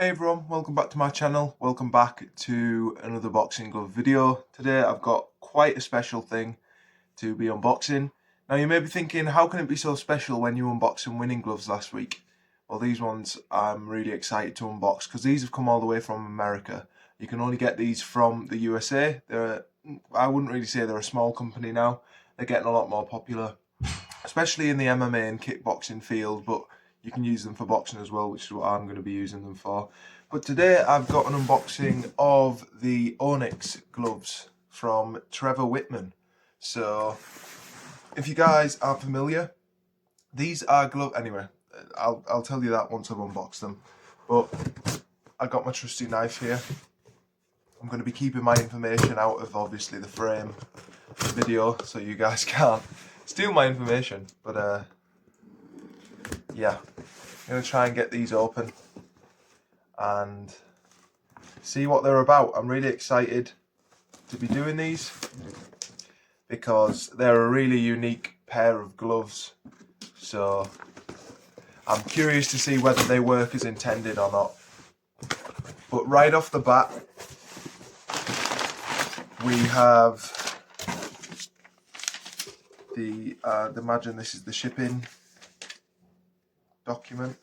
Hey everyone, welcome back to my channel. Welcome back to another boxing glove video. Today I've got quite a special thing to be unboxing. Now you may be thinking, how can it be so special when you unboxed some winning gloves last week? Well, these ones I'm really excited to unbox because these have come all the way from America. You can only get these from the USA. I wouldn't really say they're a small company now. They're getting a lot more popular, especially in the MMA and kickboxing field, but you can use them for boxing as well, which is what I'm going to be using them for. But today I've got an unboxing of the ONX gloves from Trevor Whitman. So if you guys aren't familiar, these are gloves. Anyway, I'll tell you that once I've unboxed them. But I got my trusty knife here. I'm going to be keeping my information out of obviously the frame video, so you guys can't steal my information. But yeah, I'm going to try and get these open and see what they're about. I'm really excited to be doing these because they're a really unique pair of gloves. So I'm curious to see whether they work as intended or not. But right off the bat, we have imagine this is the shipping document.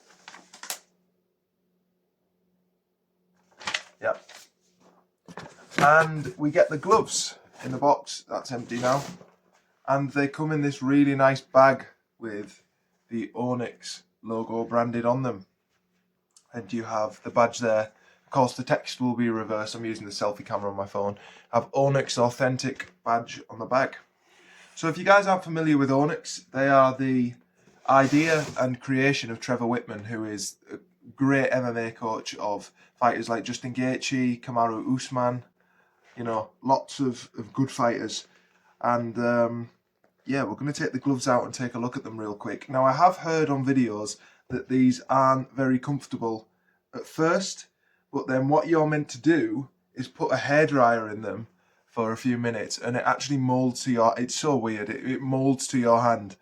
Yep. And we get the gloves in the box. That's empty now. And they come in this really nice bag with the ONX logo branded on them. And you have the badge there. Of course, the text will be reversed. I'm using the selfie camera on my phone. I have ONX Authentic badge on the bag. So if you guys aren't familiar with ONX, they are the idea and creation of Trevor Whitman, who is a great MMA coach of fighters like Justin Gaethje, Kamaru Usman, you know, lots of good fighters. And yeah, we're going to take the gloves out and take a look at them real quick. Now, I have heard on videos that these aren't very comfortable at first, but then what you're meant to do is put a hairdryer in them for a few minutes and it actually molds to your, it's so weird, it molds to your hand.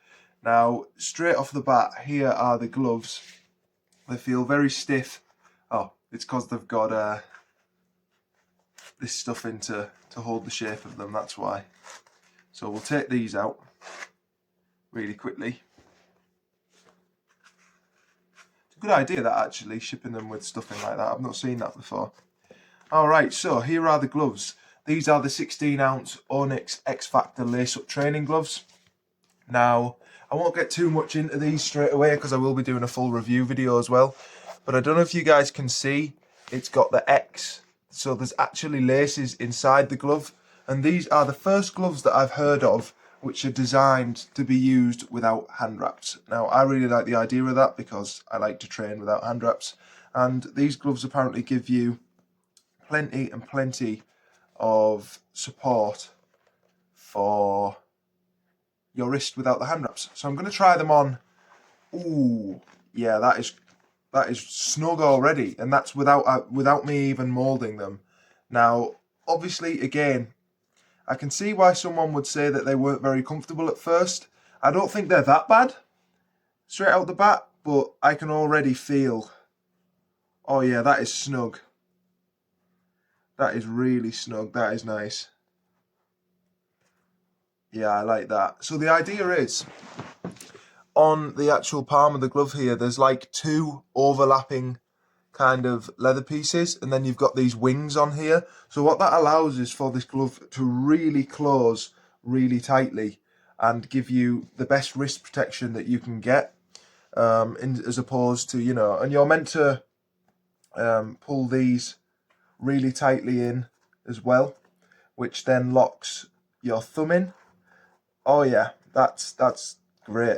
Now, straight off the bat, here are the gloves. They feel very stiff. Oh, it's because they've got this stuff in to hold the shape of them, that's why. So we'll take these out really quickly. It's a good idea that actually, shipping them with stuffing like that. I've not seen that before. Alright, so here are the gloves. These are the 16-ounce ONX X Factor lace-up training gloves. Now, I won't get too much into these straight away because I will be doing a full review video as well. But I don't know if you guys can see, it's got the X. So there's actually laces inside the glove. And these are the first gloves that I've heard of which are designed to be used without hand wraps. Now, I really like the idea of that because I like to train without hand wraps. And these gloves apparently give you plenty and plenty of support for your wrist without the hand wraps. So I'm going to try them on. Ooh, yeah, that is snug already, and that's without me even molding them. Now, obviously, again, I can see why someone would say that they weren't very comfortable at first. I don't think they're that bad straight out the bat, but I can already feel, oh yeah, that is snug. That is really snug. That is nice. Yeah, I like that. So the idea is, on the actual palm of the glove here, there's like two overlapping kind of leather pieces, and then you've got these wings on here. So what that allows is for this glove to really close really tightly and give you the best wrist protection that you can get, as opposed to, you know, and you're meant to pull these really tightly in as well, which then locks your thumb in. Oh yeah, that's great.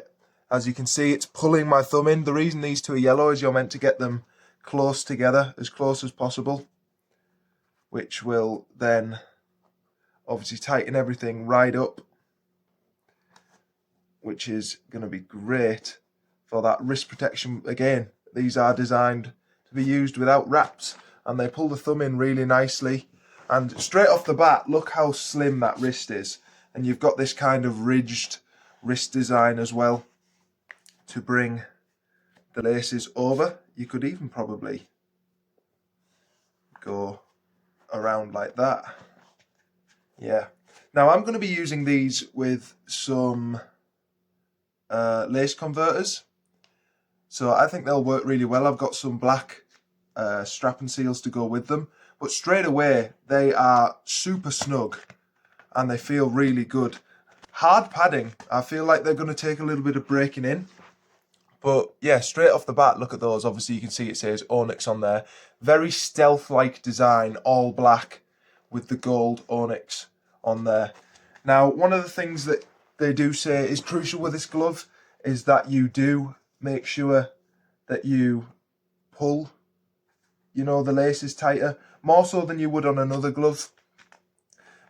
As you can see, it's pulling my thumb in. The reason these two are yellow is you're meant to get them close together, as close as possible, which will then obviously tighten everything right up, which is going to be great for that wrist protection. Again, these are designed to be used without wraps, and they pull the thumb in really nicely. And straight off the bat, look how slim that wrist is. And you've got this kind of ridged wrist design as well to bring the laces over. You could even probably go around like that. Yeah. Now I'm going to be using these with some lace converters. So I think they'll work really well. I've got some black strap and seals to go with them. But straight away, they are super snug and they feel really good. Hard padding, I feel like they're going to take a little bit of breaking in. But yeah, straight off the bat, look at those. Obviously, you can see it says ONX on there. Very stealth-like design, all black with the gold ONX on there. Now, one of the things that they do say is crucial with this glove is that you do make sure that you pull, you know, the laces tighter, more so than you would on another glove.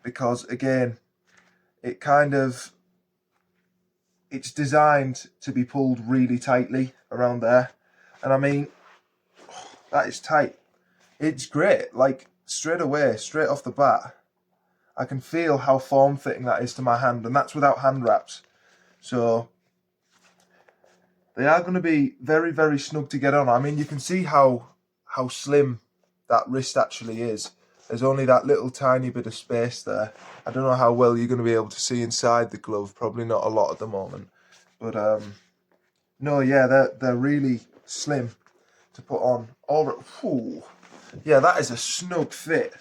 Because again, it's designed to be pulled really tightly around there. And I mean, that is tight. It's great, like straight away, straight off the bat, I can feel how form-fitting that is to my hand, and that's without hand wraps. So they are going to be very, very snug to get on. I mean, you can see how slim that wrist actually is. There's only that little tiny bit of space there. I don't know how well you're going to be able to see inside the glove. Probably not a lot at the moment. But no, yeah, they're really slim to put on. Yeah, that is a snug fit.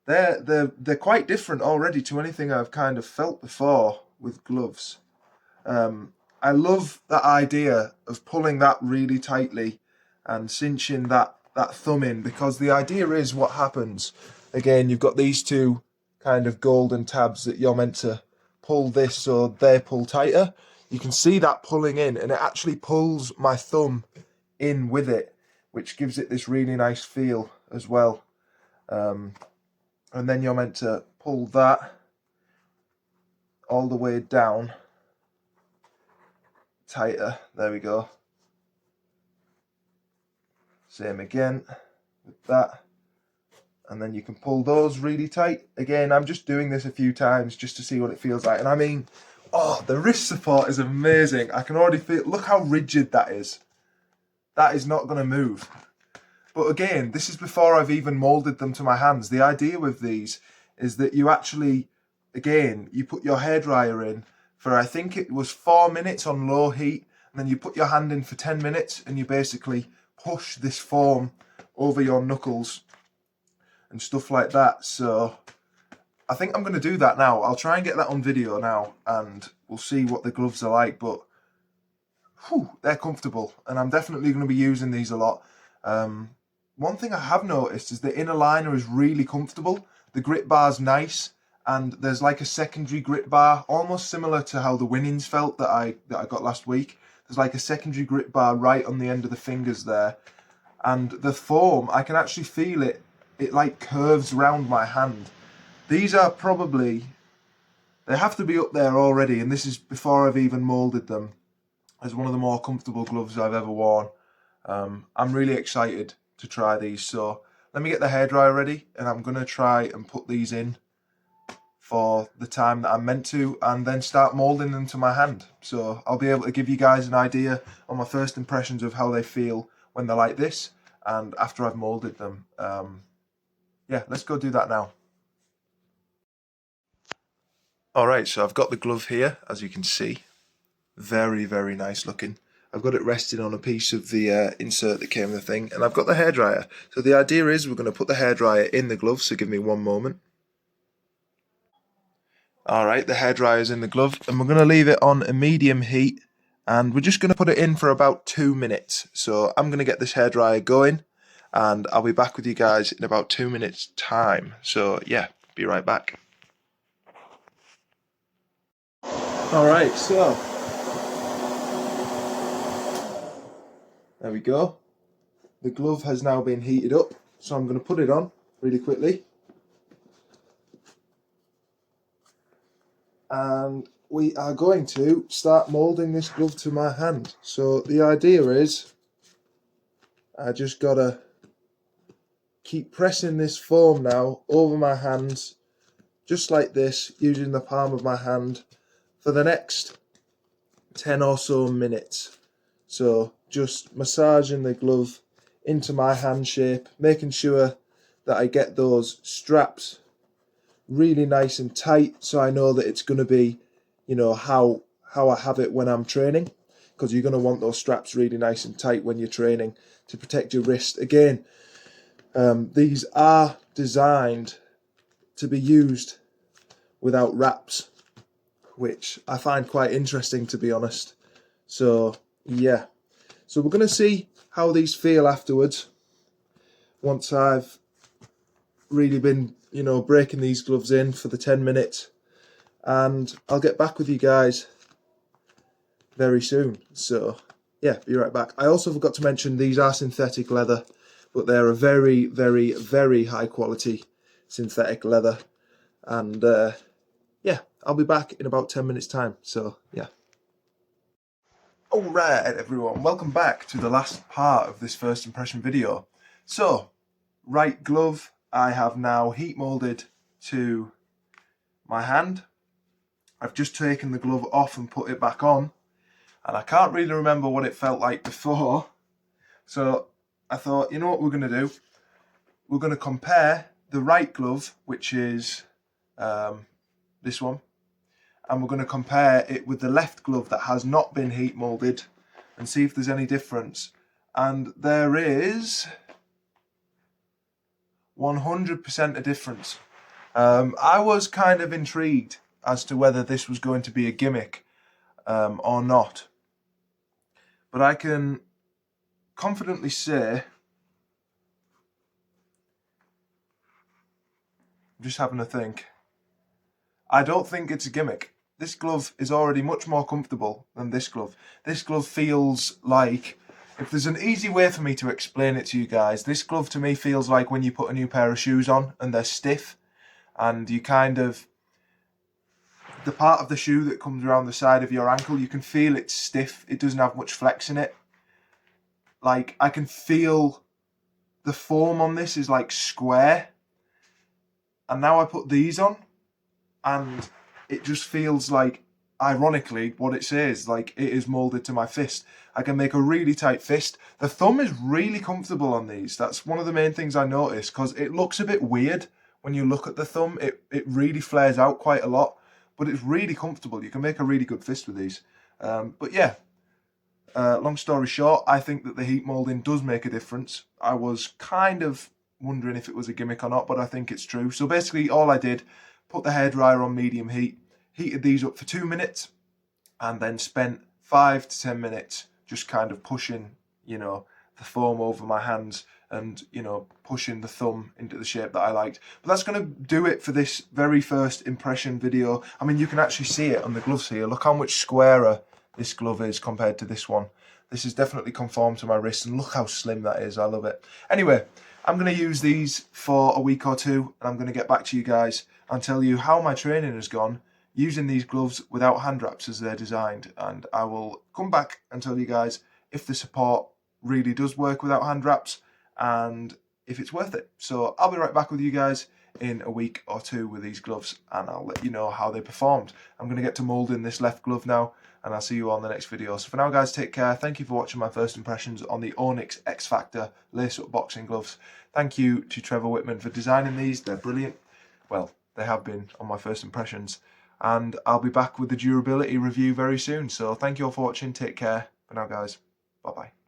They're quite different already to anything I've kind of felt before with gloves. I love that idea of pulling that really tightly and cinching that thumb in, because the idea is what happens. Again, you've got these two kind of golden tabs that you're meant to pull this so they pull tighter. You can see that pulling in, and it actually pulls my thumb in with it, which gives it this really nice feel as well. And then you're meant to pull that all the way down tighter. There we go. Same again with that. And then you can pull those really tight. Again, I'm just doing this a few times just to see what it feels like. And I mean, oh, the wrist support is amazing. I can already feel, look how rigid that is. That is not going to move. But again, this is before I've even moulded them to my hands. The idea with these is that you actually, again, you put your hairdryer in for, I think it was 4 minutes on low heat, and then you put your hand in for 10 minutes and you basically push this foam over your knuckles and stuff like that. So I think I'm going to do that now. I'll try and get that on video now and we'll see what the gloves are like, but they're comfortable and I'm definitely going to be using these a lot. One thing I have noticed is the inner liner is really comfortable. The grip bar's nice, and there's like a secondary grip bar, almost similar to how the Winnings felt that I got last week. There's like a secondary grip bar right on the end of the fingers there, and the foam, I can actually feel it. It like curves around my hand. These are probably, they have to be up there already, and this is before I've even moulded them, as one of the more comfortable gloves I've ever worn. I'm really excited to try these, so let me get the hairdryer ready and I'm going to try and put these in for the time that I'm meant to, and then start moulding them to my hand. So I'll be able to give you guys an idea on my first impressions of how they feel when they're like this and after I've moulded them. Yeah, let's go do that now. Alright, so I've got the glove here, as you can see. Very, very nice looking. I've got it resting on a piece of the insert that came with the thing, and I've got the hairdryer. So the idea is we're going to put the hairdryer in the glove, so give me one moment. Alright, the hairdryer's in the glove, and we're going to leave it on a medium heat, and we're just going to put it in for about 2 minutes. So I'm going to get this hairdryer going, and I'll be back with you guys in about 2 minutes time. So yeah, be right back. Alright, so there we go. The glove has now been heated up, so I'm going to put it on really quickly. And we are going to start moulding this glove to my hand. So the idea is, I just got to keep pressing this foam now over my hands, just like this, using the palm of my hand for the next 10 or so minutes. So just massaging the glove into my hand shape, making sure that I get those straps really nice and tight, so I know that it's going to be, you know, how I have it when I'm training, because you're going to want those straps really nice and tight when you're training to protect your wrist. Again, these are designed to be used without wraps, which I find quite interesting, to be honest. So yeah, so we're going to see how these feel afterwards, once I've really been, you know, breaking these gloves in for the 10 minutes, and I'll get back with you guys very soon. So yeah, be right back. I also forgot to mention these are synthetic leather, but they're a very, very, very high quality synthetic leather. And yeah, I'll be back in about 10 minutes time. So yeah. Alright everyone, welcome back to the last part of this first impression video. So, right glove I have now heat molded to my hand. I've just taken the glove off and put it back on, and I can't really remember what it felt like before. So I thought, you know what we're going to do? We're going to compare the right glove, which is this one, and we're going to compare it with the left glove that has not been heat molded and see if there's any difference. And there is 100% a difference. I was kind of intrigued as to whether this was going to be a gimmick or not, but I can confidently say, I'm just having a think, I don't think it's a gimmick. This glove is already much more comfortable than this glove. This glove feels like, if there's an easy way for me to explain it to you guys, this glove to me feels like when you put a new pair of shoes on and they're stiff, and you kind of, the part of the shoe that comes around the side of your ankle, you can feel it's stiff. It doesn't have much flex in it. Like, I can feel the foam on this is like square. And now I put these on, and it just feels like, ironically, what it says, like it is molded to my fist. I can make a really tight fist. The thumb is really comfortable on these. That's one of the main things I noticed, because it looks a bit weird when you look at the thumb. It really flares out quite a lot, but it's really comfortable. You can make a really good fist with these. But yeah, long story short, I think that the heat molding does make a difference. I was kind of wondering if it was a gimmick or not, but I think it's true. So basically all I did, put the hairdryer on medium heat, heated these up for 2 minutes, and then spent 5 to 10 minutes just kind of pushing, you know, the foam over my hands and, you know, pushing the thumb into the shape that I liked. But that's going to do it for this very first impression video. I mean, you can actually see it on the gloves here. Look how much squarer this glove is compared to this one. This is definitely conformed to my wrist, and look how slim that is. I love it. Anyway, I'm going to use these for a week or two, and I'm going to get back to you guys and tell you how my training has gone using these gloves without hand wraps as they're designed. And I will come back and tell you guys if the support really does work without hand wraps and if it's worth it. So I'll be right back with you guys in a week or two with these gloves, and I'll let you know how they performed. I'm going to get to moulding this left glove now, and I'll see you all in the next video. So for now guys, take care. Thank you for watching my first impressions on the ONX X Factor lace-up boxing gloves. Thank you to Trevor Whitman for designing these. They're brilliant. Well, they have been on my first impressions. And I'll be back with the durability review very soon. So thank you all for watching. Take care. For now guys, bye bye.